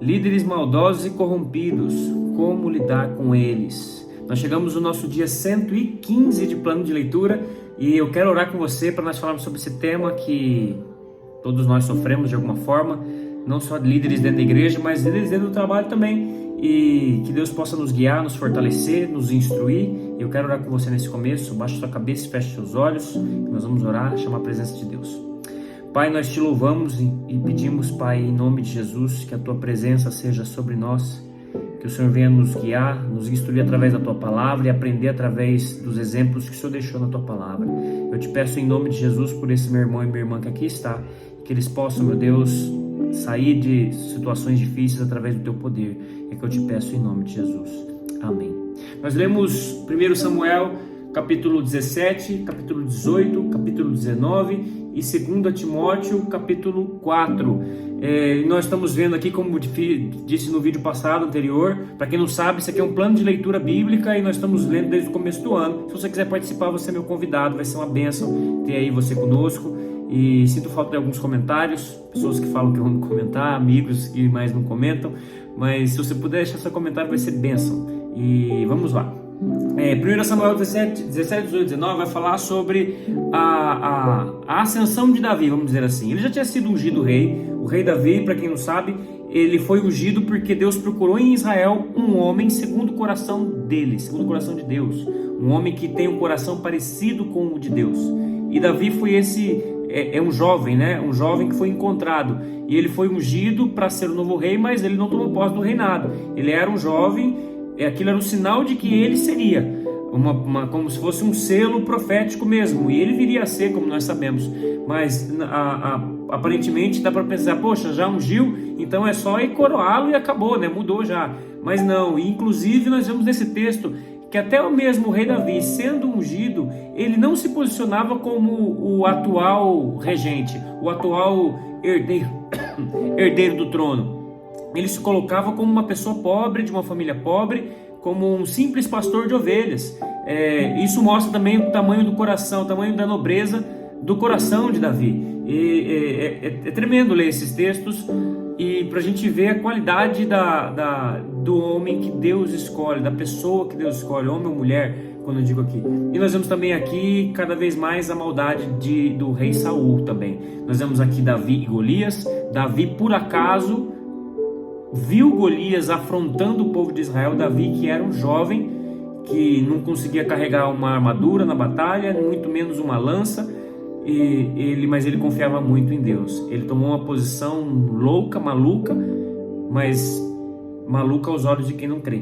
Líderes maldosos e corrompidos, como lidar com eles? Nós chegamos no nosso dia 115 de plano de leitura e eu quero orar com você para nós falarmos sobre esse tema que todos nós sofremos de alguma forma, não só líderes dentro da igreja, mas líderes dentro do trabalho também, e que Deus possa nos guiar, nos fortalecer, nos instruir. Eu quero orar com você nesse começo. Baixe sua cabeça e feche seus olhos, nós vamos orar, chamar a presença de Deus. Pai, nós te louvamos e pedimos, Pai, em nome de Jesus, que a Tua presença seja sobre nós, que o Senhor venha nos guiar, nos instruir através da Tua palavra e aprender através dos exemplos que o Senhor deixou na Tua palavra. Eu te peço em nome de Jesus por esse meu irmão e minha irmã que aqui está, que eles possam, meu Deus, sair de situações difíceis através do Teu poder. É que eu te peço em nome de Jesus. Amém. Nós lemos 1 Samuel, capítulo 17, capítulo 18, capítulo 19 e 2 Timóteo, capítulo 4. Nós estamos vendo aqui, como disse no vídeo passado, anterior, para quem não sabe, isso aqui é um plano de leitura bíblica e nós estamos lendo desde o começo do ano. Se você quiser participar, você é meu convidado, vai ser uma bênção ter aí você conosco. E sinto falta de alguns comentários, pessoas que falam que vão comentar, amigos que mais não comentam, mas se você puder deixar seu comentário vai ser bênção. E vamos lá. 1 Samuel 17, 18, 19 vai falar sobre a ascensão de Davi, vamos dizer assim. Ele já tinha sido ungido rei. O rei Davi, para quem não sabe, ele foi ungido porque Deus procurou em Israel um homem segundo o coração dele, segundo o coração de Deus, um homem que tem um coração parecido com o de Deus. E Davi foi um jovem, né? Um jovem que foi encontrado, e ele foi ungido para ser o novo rei, mas ele não tomou posse do reinado. Ele era um jovem, aquilo era um sinal de que ele seria como se fosse um selo profético mesmo, e ele viria a ser, como nós sabemos. Mas aparentemente dá para pensar, poxa, já ungiu, então é só ir coroá-lo e acabou, né? Mudou já. Mas não, e inclusive nós vemos nesse texto que até o mesmo rei Davi, sendo ungido, ele não se posicionava como o atual regente, o atual herdeiro do trono. Ele se colocava como uma pessoa pobre, de uma família pobre, como um simples pastor de ovelhas. Isso mostra também o tamanho do coração, o tamanho da nobreza do coração de Davi. É tremendo ler esses textos e para a gente ver a qualidade do homem que Deus escolhe, da pessoa que Deus escolhe, homem ou mulher, quando eu digo aqui. E nós vemos também aqui cada vez mais a maldade do rei Saul também. Nós vemos aqui Davi e Golias. Davi, por acaso, viu Golias afrontando o povo de Israel. Davi, que era um jovem, que não conseguia carregar uma armadura na batalha, muito menos uma lança, mas ele confiava muito em Deus. Ele tomou uma posição louca, maluca, mas maluca aos olhos de quem não crê.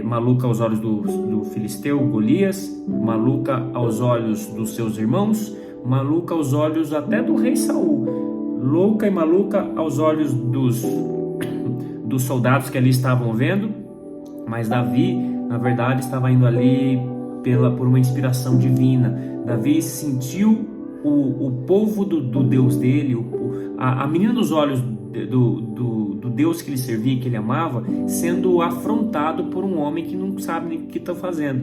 Maluca aos olhos do filisteu Golias, maluca aos olhos dos seus irmãos, maluca aos olhos até do rei Saul, louca e maluca aos olhos dos soldados que ali estavam vendo. Mas Davi, na verdade, estava indo ali por uma inspiração divina. Davi sentiu o povo do Deus dele, a menina dos olhos do Deus que ele servia, que ele amava, sendo afrontado por um homem que não sabe nem o que está fazendo.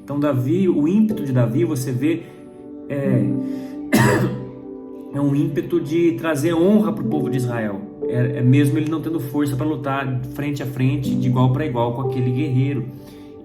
Então Davi, o ímpeto de Davi, você vê, é um ímpeto de trazer honra para o povo de Israel. Mesmo ele não tendo força para lutar frente a frente, de igual para igual com aquele guerreiro.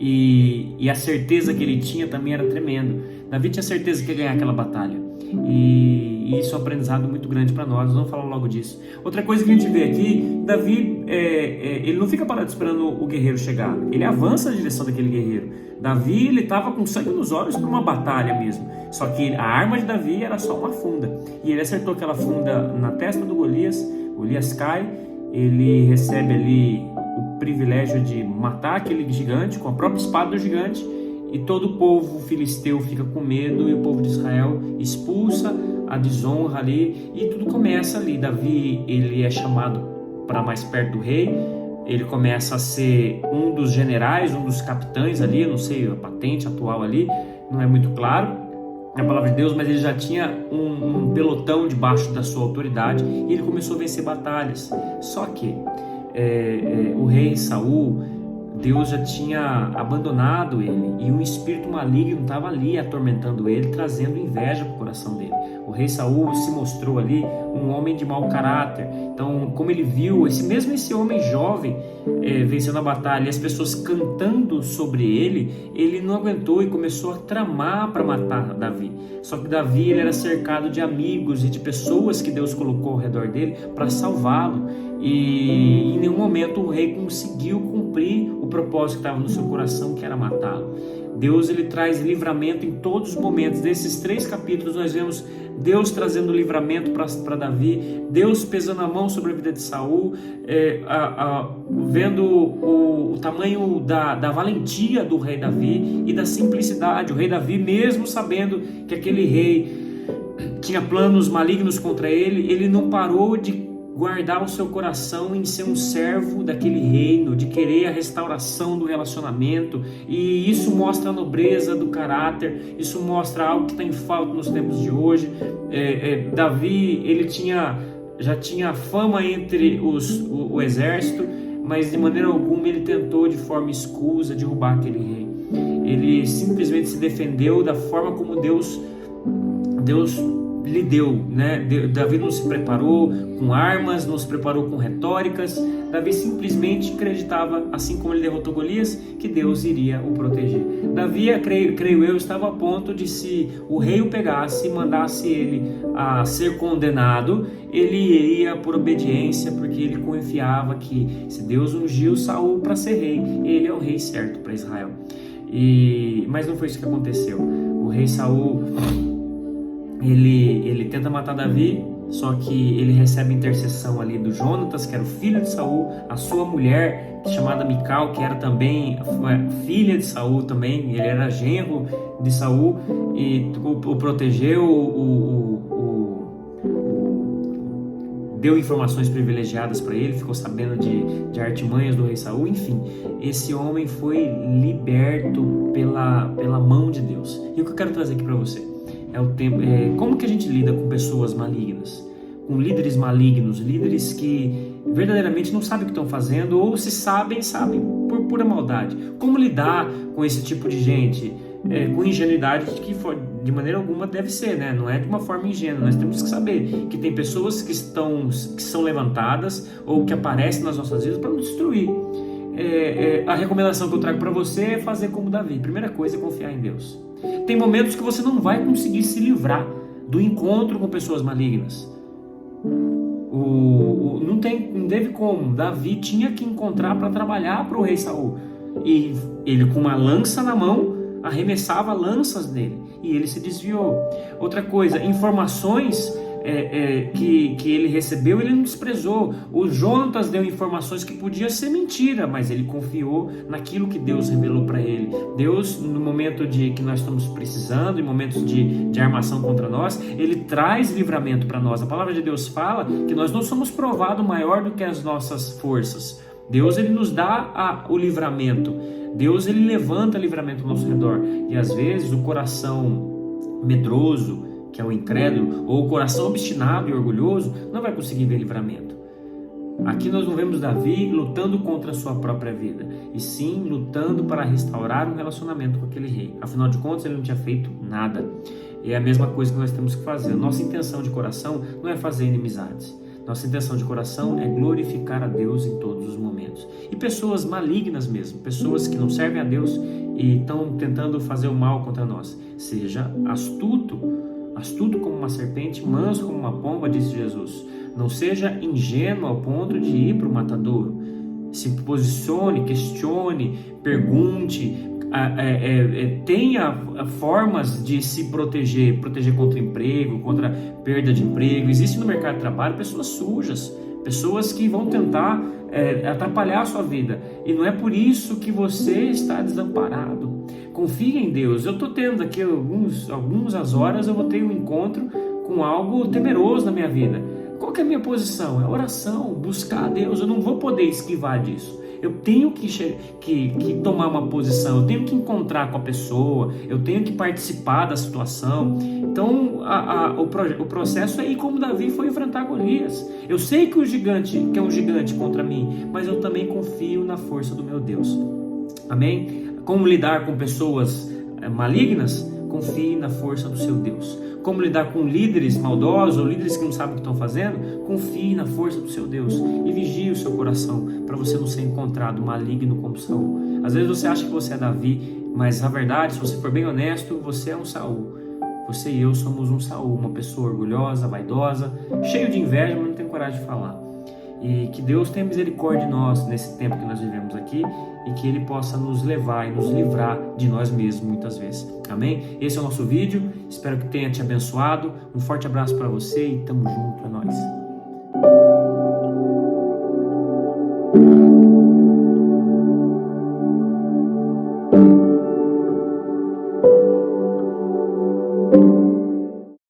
E a certeza que ele tinha também era tremendo. Davi tinha certeza que ia ganhar aquela batalha. E isso é um aprendizado muito grande para nós. Vamos falar logo disso. Outra coisa que a gente vê aqui, Davi, ele não fica parado esperando o guerreiro chegar. Ele avança na direção daquele guerreiro. Davi, ele estava com sangue nos olhos para uma batalha mesmo. Só que a arma de Davi era só uma funda. E ele acertou aquela funda na testa do Golias. Golias cai. Ele recebe ali o privilégio de matar aquele gigante com a própria espada do gigante, e todo o povo filisteu fica com medo, e o povo de Israel expulsa a desonra ali, e tudo começa ali. Davi, ele é chamado para mais perto do rei, ele começa a ser um dos generais, um dos capitães ali, eu não sei a patente atual ali, não é muito claro na palavra de Deus, mas ele já tinha um pelotão debaixo da sua autoridade, e ele começou a vencer batalhas. Só que o rei Saul, Deus já tinha abandonado ele, e um espírito maligno estava ali atormentando ele, trazendo inveja para o coração dele. O rei Saul se mostrou ali um homem de mau caráter. Então, como ele viu esse homem jovem vencendo a batalha e as pessoas cantando sobre ele não aguentou e começou a tramar para matar Davi. Só que Davi ele era cercado de amigos e de pessoas que Deus colocou ao redor dele para salvá-lo. E em nenhum momento o rei conseguiu cumprir o propósito que estava no seu coração, que era matá-lo. Deus ele traz livramento em todos os momentos. Desses 3 capítulos nós vemos Deus trazendo livramento para Davi, Deus pesando a mão sobre a vida de Saul, vendo o tamanho da valentia do rei Davi e da simplicidade. O rei Davi, mesmo sabendo que aquele rei tinha planos malignos contra ele, ele não parou de guardar o seu coração em ser um servo daquele reino, de querer a restauração do relacionamento, e isso mostra a nobreza do caráter, isso mostra algo que está em falta nos tempos de hoje. Davi, ele já tinha fama entre o exército, mas de maneira alguma ele tentou de forma escusa derrubar aquele rei. Ele simplesmente se defendeu da forma como Deus lhe deu, né? Davi não se preparou com armas, não se preparou com retóricas. Davi simplesmente acreditava, assim como ele derrotou Golias, que Deus iria o proteger. Davi, creio eu, estava a ponto de, se o rei o pegasse e mandasse ele a ser condenado, ele iria por obediência, porque ele confiava que se Deus ungiu Saul para ser rei, ele é o rei certo para Israel. Mas não foi isso que aconteceu. O rei Saul ele tenta matar Davi, só que ele recebe intercessão ali do Jonatas, que era o filho de Saul, a sua mulher, chamada Mical, que era também filha de Saul também, ele era genro de Saul, e o protegeu, deu informações privilegiadas para ele, ficou sabendo de artimanhas do rei Saul. Enfim, esse homem foi liberto pela mão de Deus. E o que eu quero trazer aqui para você como que a gente lida com pessoas malignas, com líderes malignos, líderes que verdadeiramente não sabem o que estão fazendo, ou se sabem por pura maldade. Como lidar com esse tipo de gente? Com ingenuidade, que de maneira alguma deve ser, né? Não é de uma forma ingênua. Nós temos que saber que tem pessoas que são levantadas ou que aparecem nas nossas vidas para nos destruir. A recomendação que eu trago para você é fazer como Davi. Primeira coisa é confiar em Deus. Tem momentos que você não vai conseguir se livrar do encontro com pessoas malignas. Não teve como. Davi tinha que encontrar para trabalhar para o rei Saul. E ele, com uma lança na mão, arremessava lanças nele. E ele se desviou. Outra coisa, informações que ele recebeu, ele não desprezou. O Jonatas deu informações que podia ser mentira, mas ele confiou naquilo que Deus revelou para ele. Deus, no momento que nós estamos precisando, em momentos de armação contra nós, ele traz livramento para nós. A palavra de Deus fala que nós não somos provados maior do que as nossas forças. Deus, ele nos dá o livramento. Deus, ele levanta livramento ao nosso redor. E às vezes o coração medroso, que é o incrédulo, ou o coração obstinado e orgulhoso, não vai conseguir ver livramento. Aqui nós não vemos Davi lutando contra a sua própria vida, e sim lutando para restaurar um relacionamento com aquele rei. Afinal de contas, ele não tinha feito nada. E é a mesma coisa que nós temos que fazer. Nossa intenção de coração não é fazer inimizades. Nossa intenção de coração é glorificar a Deus em todos os momentos. E pessoas malignas mesmo, pessoas que não servem a Deus e estão tentando fazer o mal contra nós. Seja astuto como uma serpente, manso como uma pomba, disse Jesus. Não seja ingênuo ao ponto de ir para o matadouro. Se posicione, questione, pergunte, tenha formas de se proteger contra emprego, contra perda de emprego. Existe no mercado de trabalho pessoas sujas, pessoas que vão tentar atrapalhar a sua vida, e não é por isso que você está desamparado. Confie em Deus. Eu estou tendo aqui algumas horas, eu vou ter um encontro com algo temeroso na minha vida. Qual que é a minha posição? É oração, buscar a Deus. Eu não vou poder esquivar disso. Eu tenho que tomar uma posição, eu tenho que encontrar com a pessoa, eu tenho que participar da situação. Então o processo é ir como Davi foi enfrentar Golias. Eu sei que é um gigante contra mim, mas eu também confio na força do meu Deus. Amém? Como lidar com pessoas malignas? Confie na força do seu Deus. como lidar com líderes maldosos ou líderes que não sabem o que estão fazendo, confie na força do seu Deus e vigie o seu coração para você não ser encontrado maligno como Saul. Às vezes você acha que você é Davi, mas na verdade, se você for bem honesto, você é um Saul. Você e eu somos um Saul, uma pessoa orgulhosa, vaidosa, cheio de inveja, mas não tem coragem de falar. E que Deus tenha misericórdia de nós nesse tempo que nós vivemos aqui e que Ele possa nos levar e nos livrar de nós mesmos muitas vezes. Amém? Esse é o nosso vídeo, espero que tenha te abençoado. Um forte abraço para você e tamo junto, é nóis.